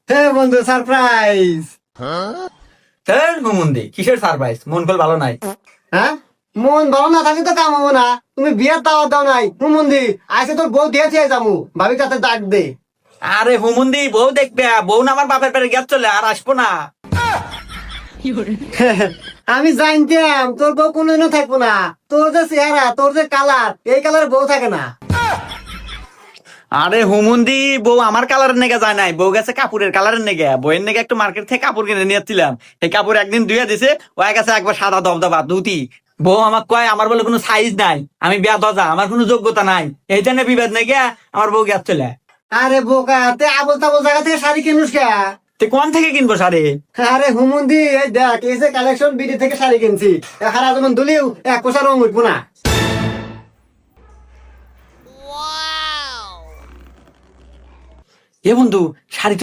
হ্যাঁ বন্ধু, surprise. Sir হুমুন্দি কিসের সারপ্রাইজ? মন কল ভালো নাই? হ্যাঁ, মন ভালো না থাকলে তো কাম হবো না। তুমি বিয়ের দাওয়াত দাও নাই হুমুন্দি, আইসে তোর বউ দিয়েছে যামু, ভাবি কাছে ডাক দে। আরে হুমুন্দি বউ দেখবে, বউ না আমার বাপের পেটে গেছ চলে আর আসবো না। আমি জানতাম তোর বউ কোনদিনও থাকবো না। তোর যে চেহারা, তোর যে কালার, এই কালার বউ থাকে না। আরে হুমুন্দি বউ আমার কালারের নেগে যায় নাই, বউ গেছে কাপড়ের কালারের নেগে। বইয়ের নেগে একটু মার্কেট থেকে কাপড় কিনে নিয়েছিলাম, এই কাপড় একদিন ধুয়ে দিছে, ও গেছে একবার সাদা দবদবা ধুতি। বউ আমাক কয় আমার বলে কোনো সাইজ নাই, আমি বিয়া দজা, আমার কোনো যোগ্যতা নাই, এই জন্য বিবাদ নেগে আমার বউ গেছ চলে। আরে বোকা, তে আবল তাবল জায়গা থেকে শাড়ি কিনুস কে? তুই কোন থেকে কিনবো সারে? আরে হুমুন্দি, এই দেখ এই যে কালেকশন, বিডি থেকে শাড়ি কিনছি। হারা যেমন দুলিও এক কোষা রং উঠবো না। এ বন্ধু শাড়ি